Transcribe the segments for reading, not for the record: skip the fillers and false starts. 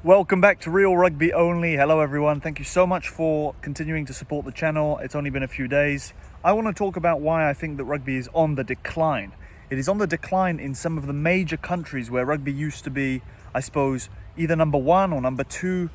Welcome back to Real Rugby Only. Hello everyone, thank you so much for continuing to support the channel. It's only been a few days. I want to talk about why I think that rugby is on the decline. It is on the decline in some of the major countries where rugby used to be, I suppose, either number one or number two.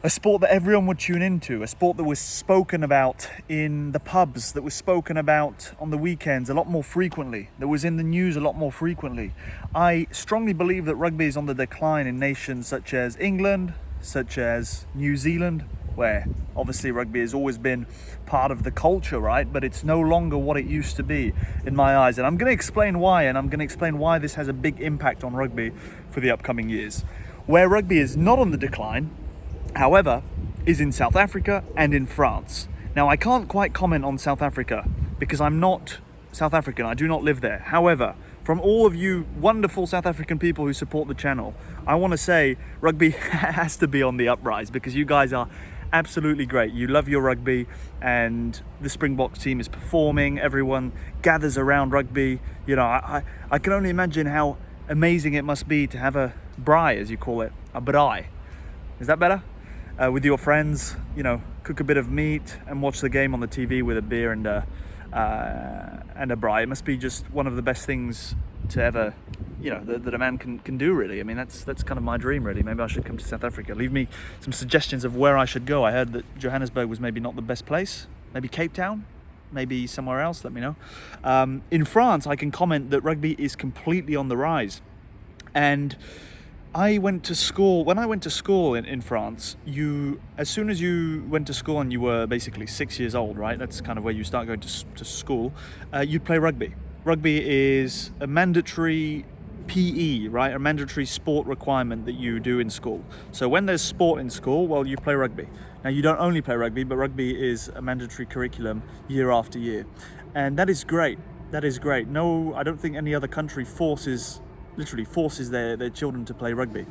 A sport that everyone would tune into, a sport that was spoken about in the pubs, that was spoken about on the weekends a lot more frequently, that was in the news a lot more frequently. I strongly believe that rugby is on the decline in nations such as England, such as New Zealand, where obviously rugby has always been part of the culture, right? But it's no longer what it used to be in my eyes. And I'm going to explain why, and I'm going to explain why this has a big impact on rugby for the upcoming years. Where rugby is not on the decline, however, is in South Africa and in France. Now, I can't quite comment on South Africa because I'm not South African. I do not live there. However, from all of you wonderful South African people who support the channel, I want to say rugby has to be on the uprise because you guys are absolutely great. You love your rugby and the Springboks team is performing. Everyone gathers around rugby. You know, I can only imagine how amazing it must be to have a braai, as you call it, a braai. Is that better? With your friends, you know, cook a bit of meat and watch the game on the TV with a beer and a braai. It must be just one of the best things to ever, you know, that a man can do, really. I mean, that's kind of my dream, really. Maybe I should come to South Africa. Leave me some suggestions of where I should go. I heard that Johannesburg was maybe not the best place. Maybe Cape Town, maybe somewhere else. Let me know. In France, I can comment that rugby is completely on the rise, and I went to school, when I went to school in France, as soon as you went to school and you were basically 6 years old, right? That's kind of where you start going to school, you'd play rugby. Rugby is a mandatory PE, right? A mandatory sport requirement that you do in school. So when there's sport in school, well, you play rugby. Now, you don't only play rugby, but rugby is a mandatory curriculum year after year. And that is great. That is great. No, I don't think any other country literally forces their children to play rugby.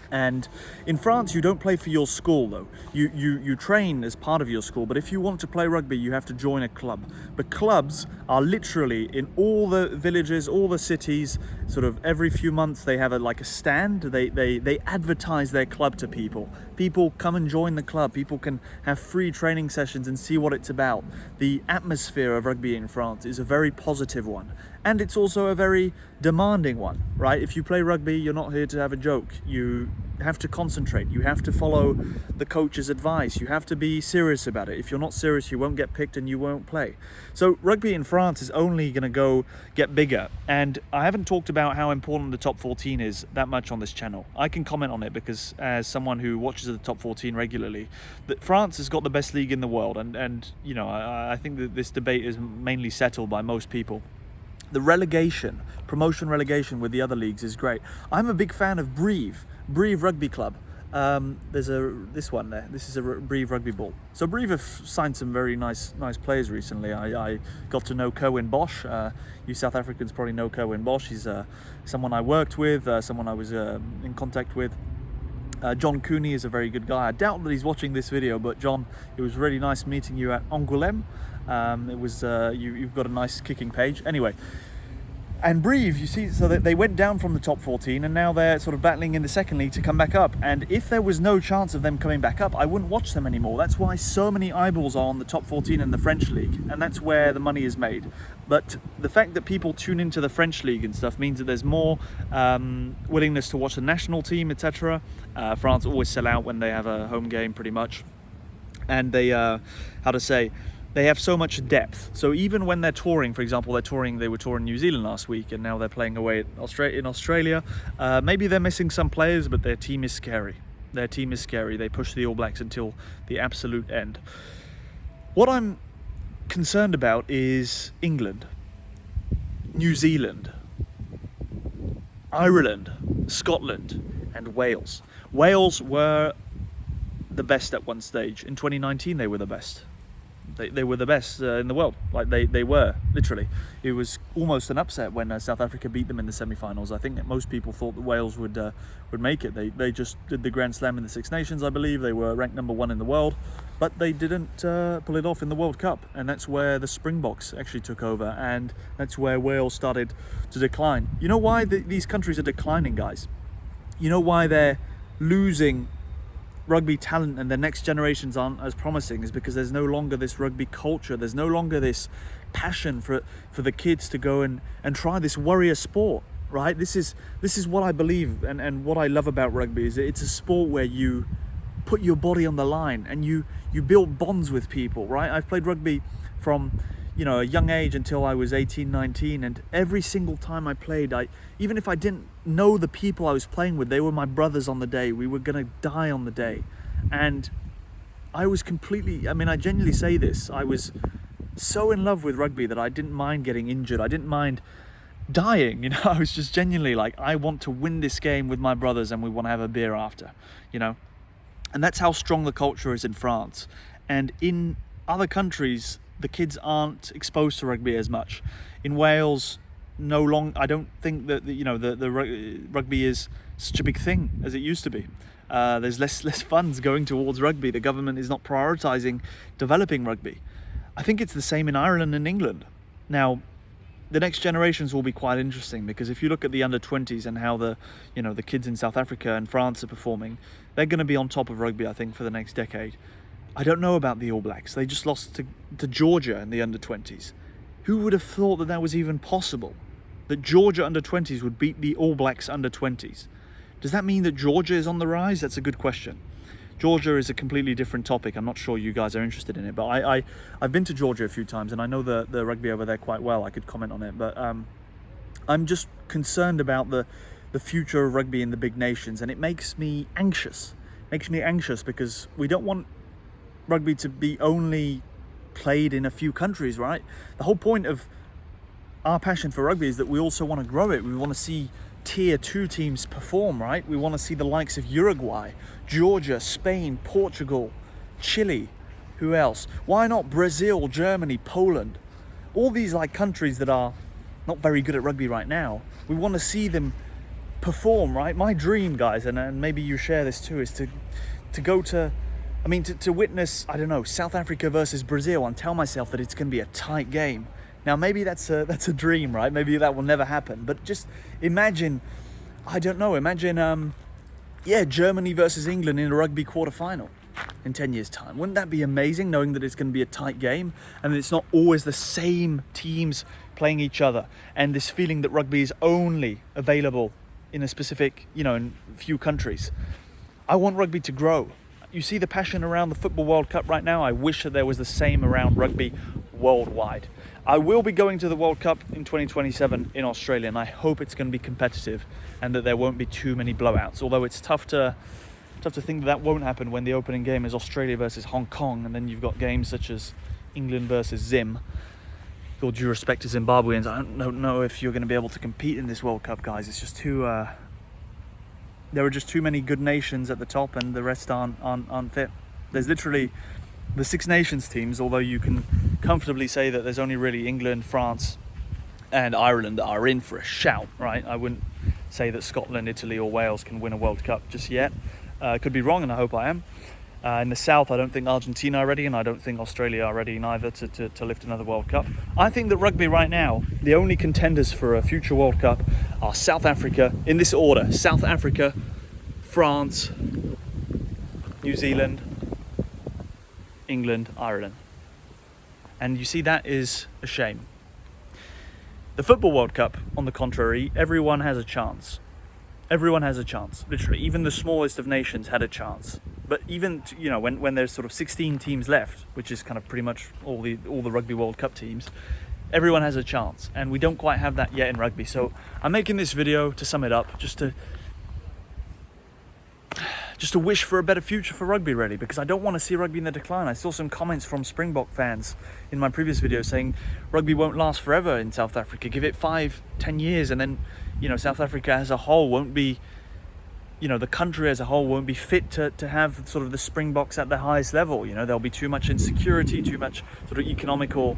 And in France, you don't play for your school, though. You train as part of your school, but if you want to play rugby, you have to join a club. But clubs are literally in all the villages, all the cities. Sort of every few months, they have a stand. They advertise their club to people. People come and join the club. People can have free training sessions and see what it's about. The atmosphere of rugby in France is a very positive one. And it's also a very demanding one, right? If you play rugby, you're not here to have a joke. You have to concentrate. You have to follow the coach's advice. You have to be serious about it. If you're not serious, you won't get picked and you won't play. So rugby in France is only going to get bigger. And I haven't talked about how important the top 14 is that much on this channel. I can comment on it because as someone who watches the top 14 regularly, that France has got the best league in the world. And you know, I think that this debate is mainly settled by most people. The promotion relegation with the other leagues is great. I'm a big fan of Brive Rugby Club. There's this one there. This is a Brive Rugby Ball. So Brive have signed some very nice players recently. I got to know Kerwin Bosch. You South Africans probably know Kerwin Bosch. He's someone I worked with, someone I was in contact with. John Cooney is a very good guy. I doubt that he's watching this video, but John, it was really nice meeting you at Angoulême. It was you've got a nice kicking page. Anyway, and Brive, you see, so they went down from the top 14 and now they're sort of battling in the second league to come back up. And if there was no chance of them coming back up, I wouldn't watch them anymore. That's why so many eyeballs are on the top 14 in the French league, and that's where the money is made. But the fact that people tune into the French league and stuff means that there's more willingness to watch the national team, etc. France always sell out when they have a home game, pretty much. And they, they have so much depth. So even when they're touring, for example, they were touring New Zealand last week, and now they're playing away in Australia. Maybe they're missing some players, but their team is scary. Their team is scary. They push the All Blacks until the absolute end. What I'm concerned about is England, New Zealand, Ireland, Scotland, and Wales. Wales were the best at one stage. In 2019, they were the best. They were the best in the world. Like they were, literally. It was almost an upset when South Africa beat them in the semi-finals. I think that most people thought that Wales would make it. They just did the Grand Slam in the Six Nations, I believe. They were ranked number 1 in the world, but they didn't pull it off in the World Cup. And that's where the Springboks actually took over, and that's where Wales started to decline. You know why these countries are declining, guys? You know why they're losing rugby talent and the next generations aren't as promising is because there's no longer this rugby culture. There's no longer this passion for the kids to go and try this warrior sport, right? This is what I believe and what I love about rugby is it's a sport where you put your body on the line and you build bonds with people, right? I've played rugby from a young age until I was 18, 19, and every single time I played, even if I didn't know the people I was playing with, they were my brothers on the day. We were gonna die on the day. And I was I genuinely say this, I was so in love with rugby that I didn't mind getting injured. I didn't mind dying, I was just genuinely like, I want to win this game with my brothers and we want to have a beer after, And that's how strong the culture is in France. And in other countries, the kids aren't exposed to rugby as much. In Wales, I don't think that the rugby is such a big thing as it used to be. There's less funds going towards rugby. The government is not prioritizing developing rugby. I think it's the same in Ireland and England. Now, the next generations will be quite interesting because if you look at the under-20s and how the kids in South Africa and France are performing, they're going to be on top of rugby, I think, for the next decade. I don't know about the All Blacks. They just lost to Georgia in the under-20s. Who would have thought that was even possible? That Georgia under-20s would beat the All Blacks under-20s? Does that mean that Georgia is on the rise? That's a good question. Georgia is a completely different topic. I'm not sure you guys are interested in it, but I've been to Georgia a few times and I know the rugby over there quite well. I could comment on it, but I'm just concerned about the future of rugby in the big nations, and it makes me anxious. It makes me anxious because we don't want rugby to be only played in a few countries, right? The whole point of our passion for rugby is that we also want to grow it. We want to see tier 2 teams perform, right? We want to see the likes of Uruguay, Georgia, Spain, Portugal, Chile. Who else? Why not Brazil, Germany, Poland? All these countries that are not very good at rugby right now. We want to see them perform, right? My dream, guys, and maybe you share this too, is to go to witness, I don't know, South Africa versus Brazil and tell myself that it's going to be a tight game. Now, maybe that's a dream, right? Maybe that will never happen. But just imagine, Germany versus England in a rugby quarterfinal in 10 years' time. Wouldn't that be amazing, knowing that it's going to be a tight game and it's not always the same teams playing each other, and this feeling that rugby is only available in a specific, in a few countries. I want rugby to grow. You see the passion around the Football World Cup right now. I wish that there was the same around rugby worldwide. I will be going to the World Cup in 2027 in Australia, and I hope it's going to be competitive and that there won't be too many blowouts. Although it's tough to think that won't happen when the opening game is Australia versus Hong Kong, and then you've got games such as England versus Zim. With all due respect to Zimbabweans, I don't know if you're going to be able to compete in this World Cup, guys. It's just too... there are just too many good nations at the top, and the rest aren't fit. There's literally the Six Nations teams, although you can comfortably say that there's only really England, France, and Ireland that are in for a shout, right? I wouldn't say that Scotland, Italy, or Wales can win a World Cup just yet. Could be wrong, and I hope I am. In the South, I don't think Argentina are ready, and I don't think Australia are ready neither to lift another World Cup. I think that rugby right now, the only contenders for a future World Cup are South Africa, in this order: South Africa, France, New Zealand, England, Ireland. And you see, that is a shame. The Football World Cup, on the contrary, everyone has a chance. Everyone has a chance, literally. Even the smallest of nations had a chance. But even, when there's sort of 16 teams left, which is kind of pretty much all the Rugby World Cup teams, everyone has a chance. And we don't quite have that yet in rugby. So I'm making this video to sum it up, just to wish for a better future for rugby, really, because I don't want to see rugby in the decline. I saw some comments from Springbok fans in my previous video saying rugby won't last forever in South Africa. Give it 5-10 years, and then South Africa as a whole won't be, the country as a whole won't be fit to have sort of the Springboks at the highest level. There'll be too much insecurity, too much sort of economical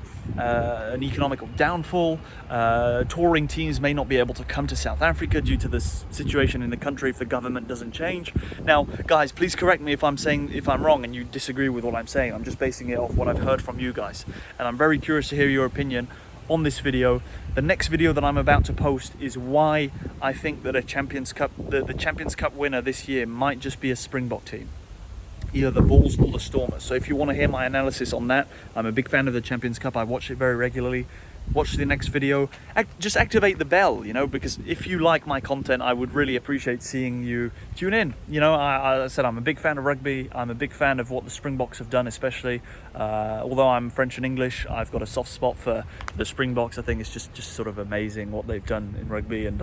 downfall. Touring teams may not be able to come to South Africa due to the situation in the country if the government doesn't change. Now, guys, please correct me if I'm wrong and you disagree with what I'm saying. I'm just basing it off what I've heard from you guys, and I'm very curious to hear your opinion on this video. The next video that I'm about to post is why I think that the Champions Cup winner this year might just be a Springbok team, either the Bulls or the Stormers. So if you want to hear my analysis on that, I'm a big fan of the Champions Cup. I watch it very regularly. Watch the next video. Just activate the bell, you know, because if you like my content, I would really appreciate seeing you tune in. You know, I said I'm a big fan of rugby. I'm a big fan of what the Springboks have done, especially. Although I'm French and English, I've got a soft spot for the Springboks. I think it's just sort of amazing what they've done in rugby, and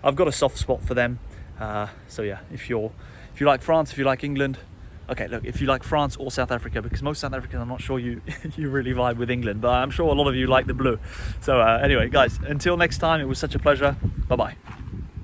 I've got a soft spot for them. So yeah, if you like France, if you like England. Okay, look, if you like France or South Africa, because most South Africans, I'm not sure you really vibe with England, but I'm sure a lot of you like the blue. So anyway, guys, until next time, it was such a pleasure. Bye-bye.